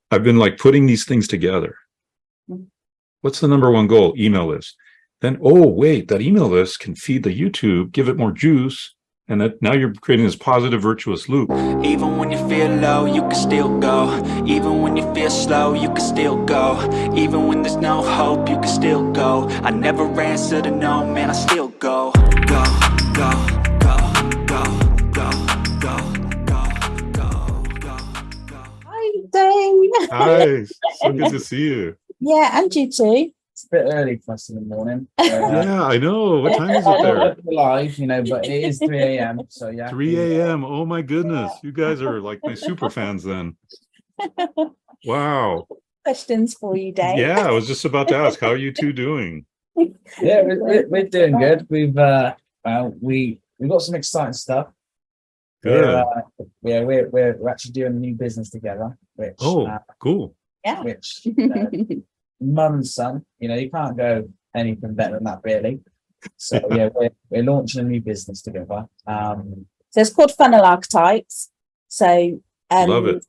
I've been like putting these things together. What's the number one goal? Email list. Then, oh, wait, that email list can feed the YouTube, give it more juice. And that now you're creating this positive, virtuous loop. Even when you feel low, you can still go. Even when you feel slow, you can still go. Even when there's no hope, you can still go. I never answer to no, man, I still go. Go, go, go, go, go, go, go, go, go. Hi, Dane. Hi, so good to see you. Yeah, and you too. It's a bit early for us in the morning. Yeah, I know. What time is it there? We're live, but it is 3 a.m. So yeah. 3 a.m. Oh my goodness. You guys are like my super fans then. Wow. Questions for you, Dane. Yeah, I was just about to ask, how are you two doing? Yeah, we're doing good. We've got some exciting stuff. Good. We're actually doing a new business together, which Cool. Yeah. Which mum and son, you can't go anything better than that, really. So yeah, we're launching a new business together. So it's called Funnel Archetypes. So Love it.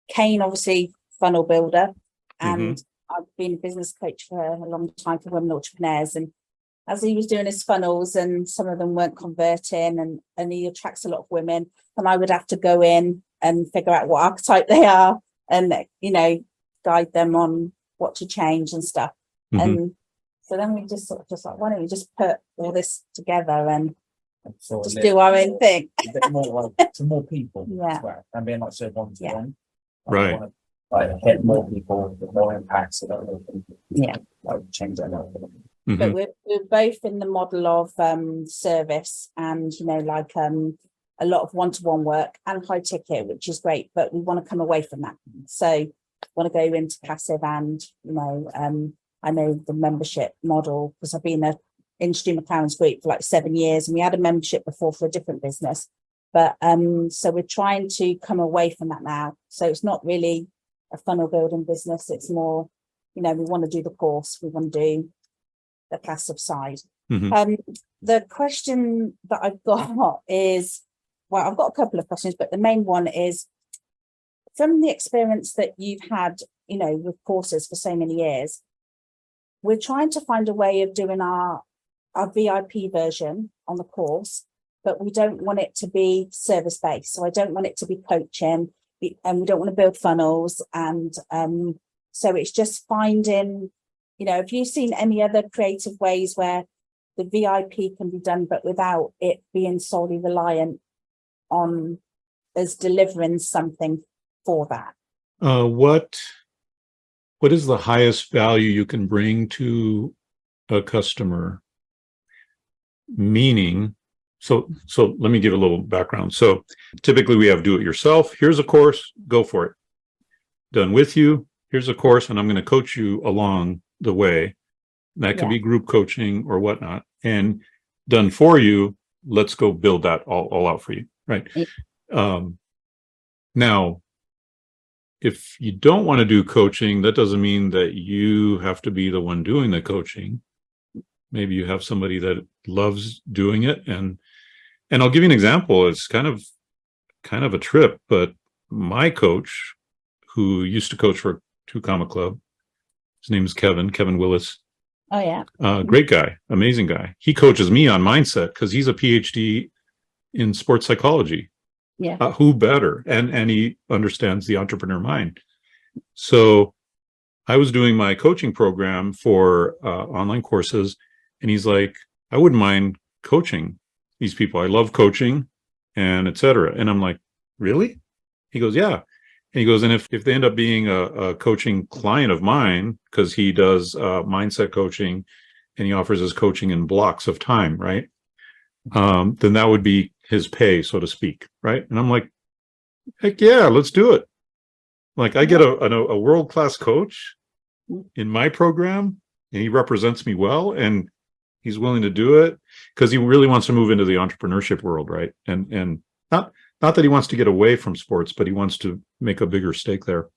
Kane, obviously, funnel builder, and I've been a business coach for a long time for women entrepreneurs. And as he was doing his funnels, and some of them weren't converting, and he attracts a lot of women, and I would have to go in and figure out what archetype they are, and guide them on what to change and stuff. And so then we just sort of just like, why don't we just put all this together and just do our own thing? A bit more like to more people. Yeah. As well, and being like so one-to-one. Right. I want to hit more people with more impact, so that we can change that up. But we're both in the model of service and a lot of one-to-one work and high ticket, which is great, but we want to come away from that. So want to go into passive, and I know the membership model because I've been in Stu McLaren's group for like 7 years, and we had a membership before for a different business, but so we're trying to come away from that now. So it's not really a funnel building business, it's more we want to do the course, we want to do the passive side. The question that I've got is, well, I've got a couple of questions, but the main one is, from the experience that you've had, with courses for so many years, we're trying to find a way of doing our VIP version on the course, but we don't want it to be service-based. So I don't want it to be coaching, and we don't want to build funnels. And so it's just finding, have you seen any other creative ways where the VIP can be done, but without it being solely reliant on us delivering something for that? What is the highest value you can bring to a customer? Meaning, so let me give a little background. So typically we have do it yourself. Here's a course, go for it. Done with you. Here's a course, and I'm going to coach you along the way. That could be group coaching or whatnot. And done for you, let's go build that all out for you. Right. Now, if you don't want to do coaching, that doesn't mean that you have to be the one doing the coaching. Maybe you have somebody that loves doing it. And I'll give you an example. It's kind of a trip, but my coach, who used to coach for 2 Comma Club, his name is Kevin Willis. Oh, yeah. Great guy, amazing guy. He coaches me on mindset because he's a PhD in sports psychology. Yeah. Who better? And he understands the entrepreneur mind. So I was doing my coaching program for online courses, and he's like, I wouldn't mind coaching these people. I love coaching and etc. And I'm like, really? He goes, yeah. And he goes, and if they end up being a coaching client of mine, because he does mindset coaching and he offers his coaching in blocks of time, right? Then that would be his pay, so to speak, right? And I'm like, heck yeah, let's do it. Like, I get a world-class coach in my program, and he represents me well, and he's willing to do it because he really wants to move into the entrepreneurship world, right? And not that he wants to get away from sports, but he wants to make a bigger stake there.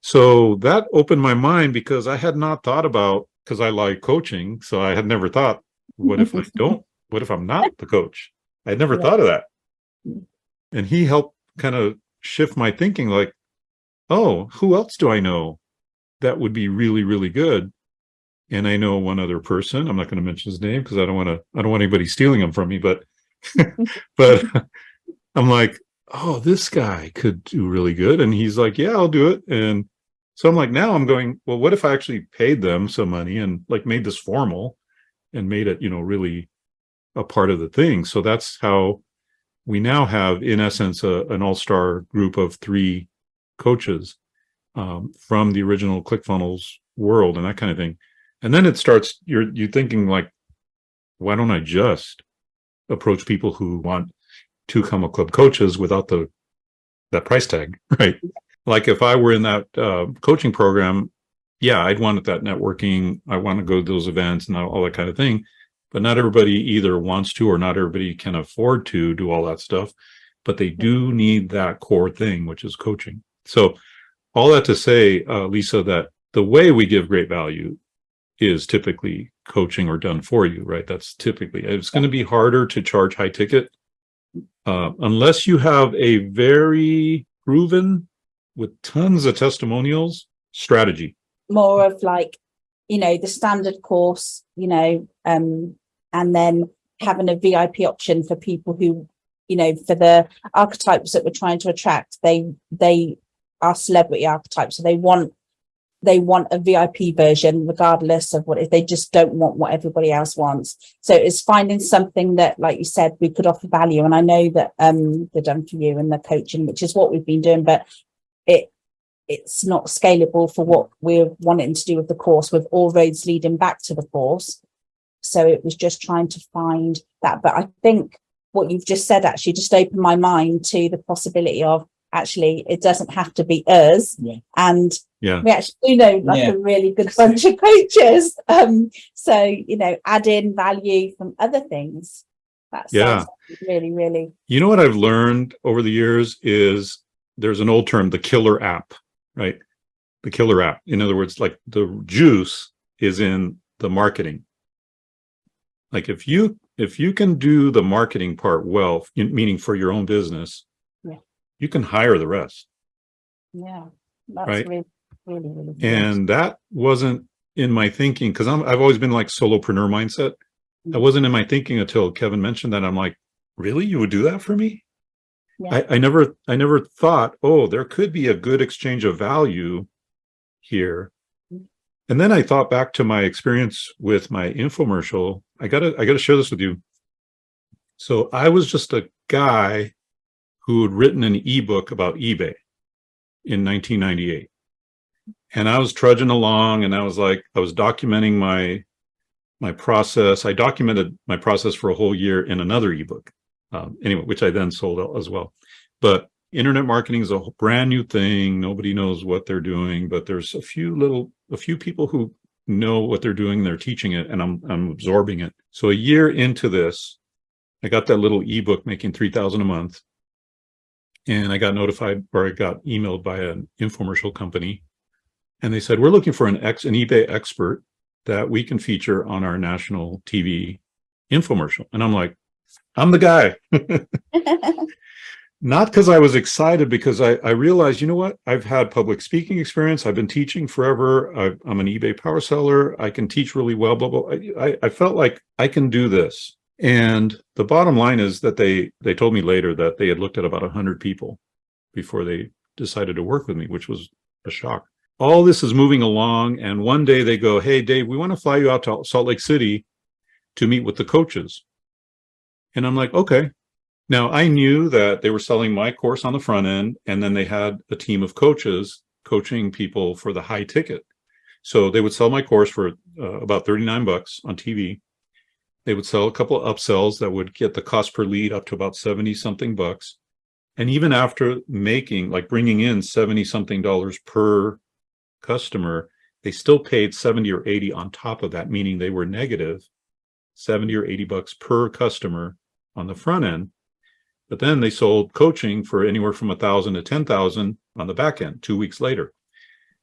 So that opened my mind because I had not thought about, because I like coaching, so I had never thought, what if I don't? What if I'm not the coach? I'd never thought of that. And he helped kind of shift my thinking, like, oh, who else do I know that would be really, really good? And I know one other person. I'm not going to mention his name because I don't want anybody stealing him from me. But, but I'm like, oh, this guy could do really good. And he's like, yeah, I'll do it. And so I'm like, now I'm going, well, what if I actually paid them some money and like made this formal and made it, really a part of the thing. So that's how we now have, in essence, an all-star group of 3 coaches from the original ClickFunnels world and that kind of thing. And then it starts, you're thinking like, why don't I just approach people who want to come a club coaches without that price tag, right? Like if I were in that coaching program, yeah, I'd want that networking. I want to go to those events and all that kind of thing. But not everybody either wants to, or not everybody can afford to do all that stuff. But they do need that core thing, which is coaching. So all that to say, Lisa, that the way we give great value is typically coaching or done for you, right? That's typically, it's going to be harder to charge high ticket unless you have a very proven, with tons of testimonials, strategy. More of like, the standard course, and then having a VIP option for people who, for the archetypes that we're trying to attract, they are celebrity archetypes. So they want a VIP version, regardless of what if they just don't want what everybody else wants. So it's finding something that, like you said, we could offer value. And I know that they're done for you and the coaching, which is what we've been doing, but it's not scalable for what we're wanting to do with the course, with all roads leading back to the course. So it was just trying to find that. But I think what you've just said actually just opened my mind to the possibility of actually it doesn't have to be us. Yeah. And Yeah. we actually do know a really good bunch of coaches. So, add in value from other things. That's really, really. You know what I've learned over the years is there's an old term, the killer app, right? The killer app. In other words, like the juice is in the marketing. Like if you can do the marketing part well, meaning for your own business, you can hire the rest. Yeah, that's right? really, really, really good. And that wasn't in my thinking because I've always been like solopreneur mindset. That wasn't in my thinking until Kevin mentioned that. I'm like, really? You would do that for me? Yeah. I never thought, oh, there could be a good exchange of value here. And then I thought back to my experience with my infomercial. I gotta share this with you. So I was just a guy who had written an ebook about eBay in 1998. And I was trudging along and I was documenting my process. I documented my process for a whole year in another ebook. Anyway, which I then sold as well. But internet marketing is a brand new thing. Nobody knows what they're doing, but there's a few people who know what they're doing. They're teaching it, and I'm absorbing it. So a year into this, I got that little ebook making $3,000 a month, and I got notified, or I got emailed by an infomercial company, and they said, we're looking for an eBay expert that we can feature on our national TV infomercial. And I'm like, I'm the guy. Not because I was excited, because I realized, you know what? I've had public speaking experience. I've been teaching forever. I'm an eBay power seller. I can teach really well, blah, blah. I felt like I can do this. And the bottom line is that they told me later that they had looked at about 100 people before they decided to work with me, which was a shock. All this is moving along. And one day they go, hey, Dave, we want to fly you out to Salt Lake City to meet with the coaches. And I'm like, okay. Now, I knew that they were selling my course on the front end, and then they had a team of coaches coaching people for the high ticket. So they would sell my course for about $39 on TV. They would sell a couple of upsells that would get the cost per lead up to about 70 something bucks. And even after bringing in 70 something dollars per customer, they still paid 70 or 80 on top of that, meaning they were negative 70 or 80 bucks per customer on the front end. But then they sold coaching for anywhere from 1,000 to 10,000 on the back end 2 weeks later.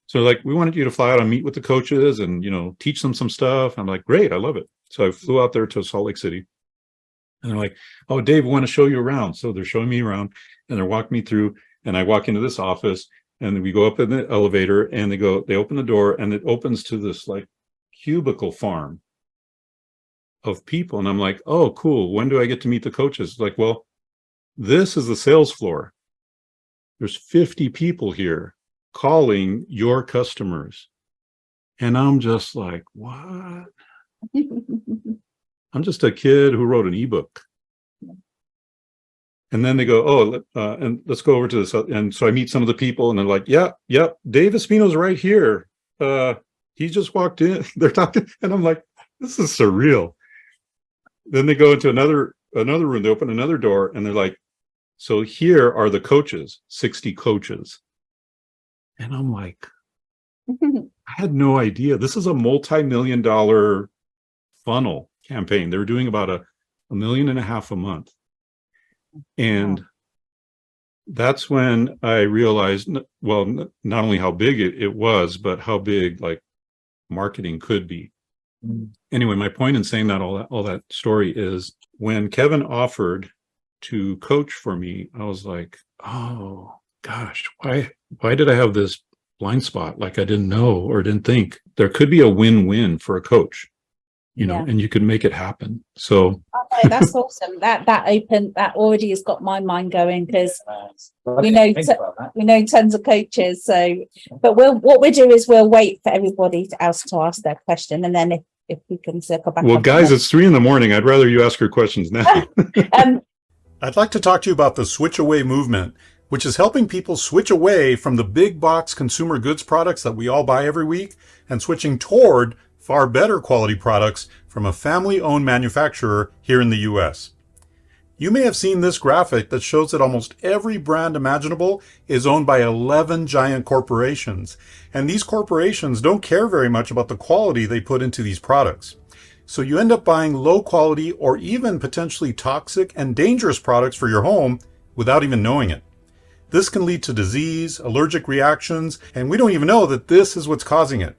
So we wanted you to fly out and meet with the coaches and, teach them some stuff. I'm like, great, I love it. So I flew out there to Salt Lake City, and they're like, oh, Dave, we want to show you around. So they're showing me around, and they're walking me through, and I walk into this office, and we go up in the elevator, and they open the door, and it opens to this like cubicle farm of people. And I'm like, oh, cool. When do I get to meet the coaches? Like, well, this is the sales floor. There's 50 people here calling your customers. And I'm just like, what? I'm just a kid who wrote an ebook. And then they go, oh, and let's go over to this. And so I meet some of the people, and they're like, yeah, Dave Espino's right here. He just walked in. They're talking, and I'm like, this is surreal. Then they go into another room. They open another door, and they're like, so here are the coaches, 60 coaches. And I'm like, I had no idea. This is a multi-million-dollar funnel campaign. They were doing about $1.5 million a month. And that's when I realized, well, not only how big it was, but how big like marketing could be. Anyway, my point in saying that all that story is when Kevin offered to coach for me, I was like, oh gosh, why did I have this blind spot? Like I didn't know or didn't think there could be a win-win for a coach, and you could make it happen. So that's awesome. That already has got my mind going, because we know tons of coaches. So, but what we'll do is we'll wait for everybody else to ask their question, and then if we can circle back. Well, guys, it's 3 a.m. I'd rather you ask your questions now. I'd like to talk to you about the Switch Away movement, which is helping people switch away from the big box consumer goods products that we all buy every week and switching toward far better quality products from a family-owned manufacturer here in the US. You may have seen this graphic that shows that almost every brand imaginable is owned by 11 giant corporations, and these corporations don't care very much about the quality they put into these products. So you end up buying low quality or even potentially toxic and dangerous products for your home without even knowing it. This can lead to disease, allergic reactions, and we don't even know that this is what's causing it.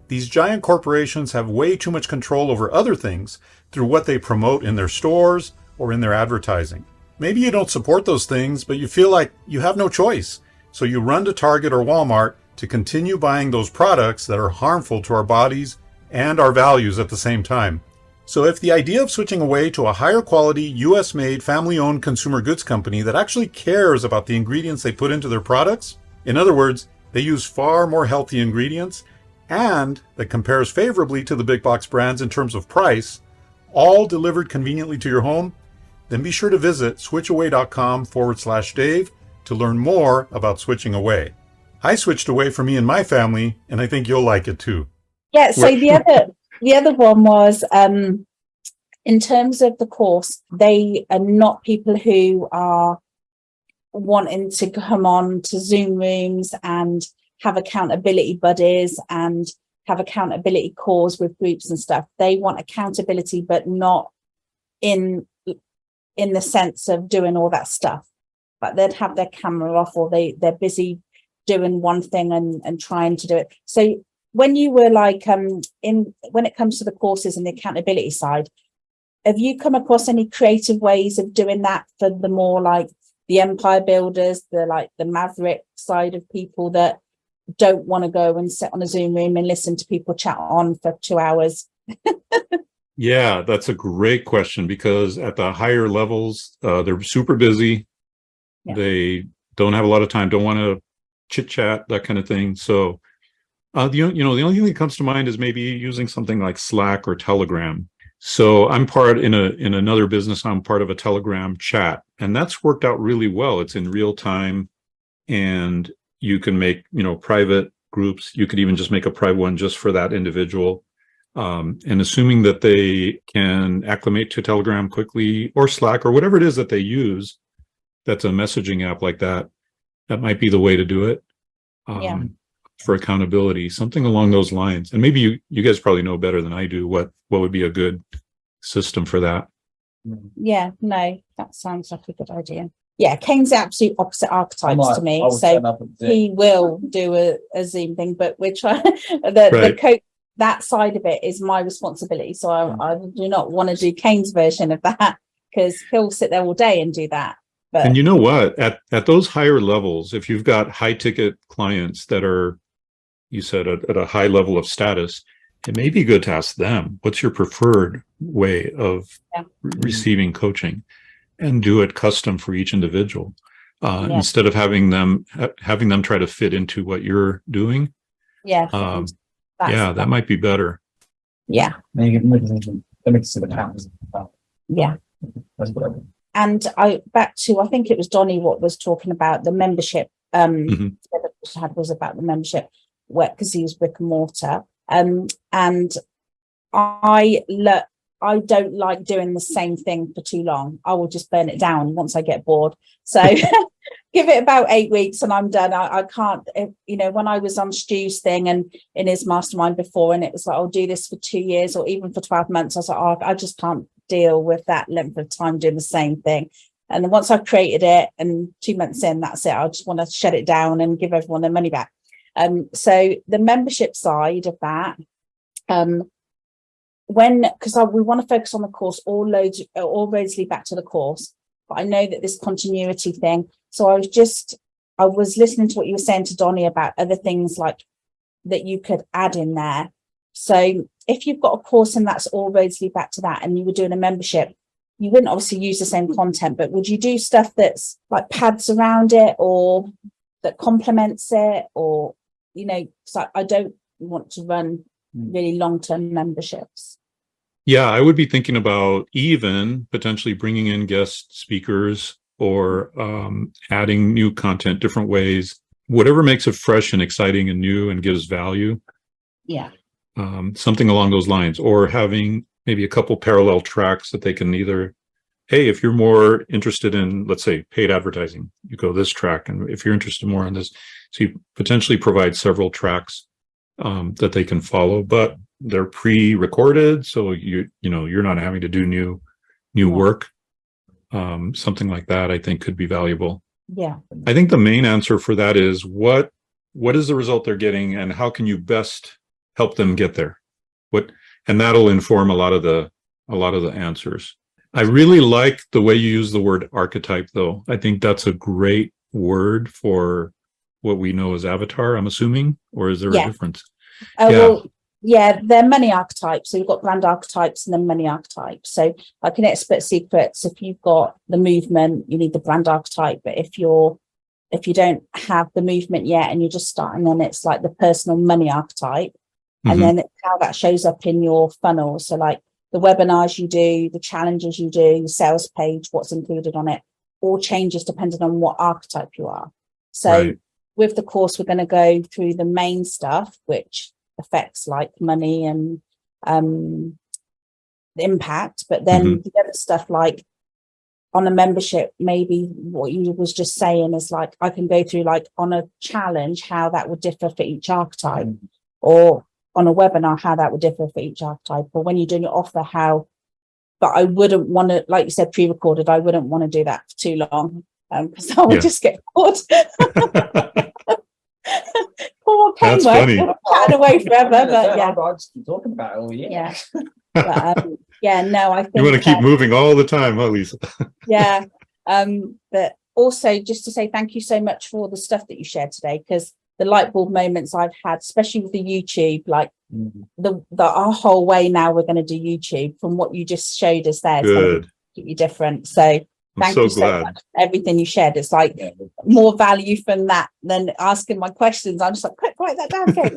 These giant corporations have way too much control over other things through what they promote in their stores or in their advertising. Maybe you don't support those things, but you feel like you have no choice. So you run to Target or Walmart to continue buying those products that are harmful to our bodies and our values at the same time. So if the idea of switching away to a higher quality, US-made, family-owned consumer goods company that actually cares about the ingredients they put into their products, in other words, they use far more healthy ingredients, and that compares favorably to the big box brands in terms of price, all delivered conveniently to your home, then be sure to visit switchaway.com/Dave to learn more about switching away. I switched away for me and my family, and I think you'll like it too. Yeah, so the other one was in terms of the course, they are not people who are wanting to come on to Zoom rooms and have accountability buddies and have accountability calls with groups and stuff. They want accountability, but not in the sense of doing all that stuff. But they'd have their camera off, or they're busy doing one thing and trying to do it. So when you were like when it comes to the courses and the accountability side, have you come across any creative ways of doing that for the more like the empire builders, the maverick side of people that don't want to go and sit on a Zoom room and listen to people chat on for 2 hours? Yeah, that's a great question, because at the higher levels, they're super busy. Yeah. They don't have a lot of time, don't want to chit chat, that kind of thing. So, the only thing that comes to mind is maybe using something like Slack or Telegram. So I'm part in another business. I'm part of a Telegram chat, and that's worked out really well. It's in real time, and you can make, private groups. You could even just make a private one just for that individual. And assuming that they can acclimate to Telegram quickly, or Slack, or whatever it is that they use, that's a messaging app like that, that might be the way to do it. For accountability, something along those lines. And maybe you guys probably know better than I do what would be a good system for that. Yeah, no, that sounds like a good idea. Yeah, Kane's the absolute opposite archetypes to me. So he will do a Zoom thing, but we're trying the coach, that side of it is my responsibility. So I do not want to do Kane's version of that, because he'll sit there all day and do that. But And you know what? At those higher levels, if you've got high ticket clients that are, you said at a high level of status, it may be good to ask them, what's your preferred way of receiving coaching, and do it custom for each individual, instead of having them try to fit into what you're doing. yeah, That might be better. yeah, Let me consider pounds. yeah. That's what I mean. And back to, I think it was Donnie what was talking about the membership. Mhm. Was about the membership, because he was brick and mortar. And I don't like doing the same thing for too long. I will just burn it down once I get bored. So give it about 8 weeks and I'm done. I can't, when I was on Stu's thing and in his mastermind before, and it was like, I'll do this for 2 years or even for 12 months. I was like, oh, I just can't deal with that length of time doing the same thing. And then once I've created it and 2 months in, that's it. I just want to shut it down and give everyone their money back. So the membership side of that, because we want to focus on the course, all roads lead back to the course. But I know that this continuity thing. So I was listening to what you were saying to Donnie about other things like that you could add in there. So if you've got a course and that's all roads lead back to that, and you were doing a membership, you wouldn't obviously use the same content, but would you do stuff that's like pads around it or that complements it, or, so I don't want to run really long-term memberships. Yeah, I would be thinking about even potentially bringing in guest speakers or adding new content, different ways, whatever makes it fresh and exciting and new and gives value. Yeah. Something along those lines, or having maybe a couple parallel tracks that they can either, hey, if you're more interested in, let's say, paid advertising, you go this track. And if you're interested more in this, so you potentially provide several tracks that they can follow, but they're pre-recorded. So you're not having to do new work. Something like that, I think, could be valuable. Yeah. I think the main answer for that is what is the result they're getting and how can you best help them get there? And that'll inform a lot of the answers. I really like the way you use the word archetype, though. I think that's a great word for what we know as avatar, I'm assuming, or is there a difference? Well, yeah, they're money archetypes. So you've got brand archetypes and then money archetypes. So like in Expert Secrets, if you've got the movement, you need the brand archetype. But if you don't have the movement yet and you're just starting, then it's like the personal money archetype. And then it's how that shows up in your funnel. So like the webinars you do, the challenges you do, the sales page, what's included on it, all changes depending on what archetype you are. So with the course, we're going to go through the main stuff, which affects like money and the impact. But then the other stuff, like on a membership, maybe what you was just saying is like, I can go through like on a challenge, how that would differ for each archetype, or on a webinar, how that would differ for each archetype, or when you're doing your offer, how. But I wouldn't want to, like you said, pre-recorded, I wouldn't want to do that for too long because I would just get bored. That's funny. Chatting away forever, but yeah. I'll just keep talking about it all year. Yeah. But, no, I think you want to keep moving all the time, huh, Lisa? Yeah. But also just to say thank you so much for all the stuff that you shared today, because the light bulb moments I've had, especially with the YouTube, like our whole way now we're going to do YouTube, from what you just showed us there, it's going to keep you different. So thank you so much for everything you shared. It's like more value from that than asking my questions. I'm just like, quick, write that down, Kate.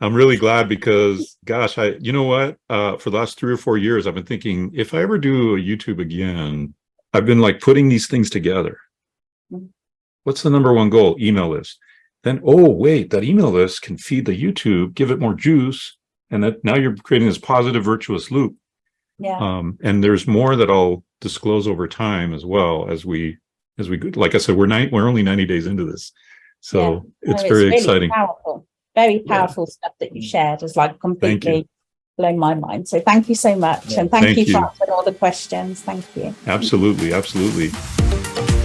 I'm really glad because, gosh, you know what? For the last 3 or 4 years, I've been thinking, if I ever do a YouTube again, I've been like putting these things together. What's the number one goal? Email list. Then, oh, wait, that email list can feed the YouTube, give it more juice. And that now you're creating this positive, virtuous loop. Yeah. And there's more that I'll disclose over time as well as we, like I said, we're only 90 days into this. So it's very really exciting. Powerful. Very powerful stuff that you shared has like completely blown my mind. So thank you so much. And thank you for answering all the questions. Thank you. Absolutely. Absolutely.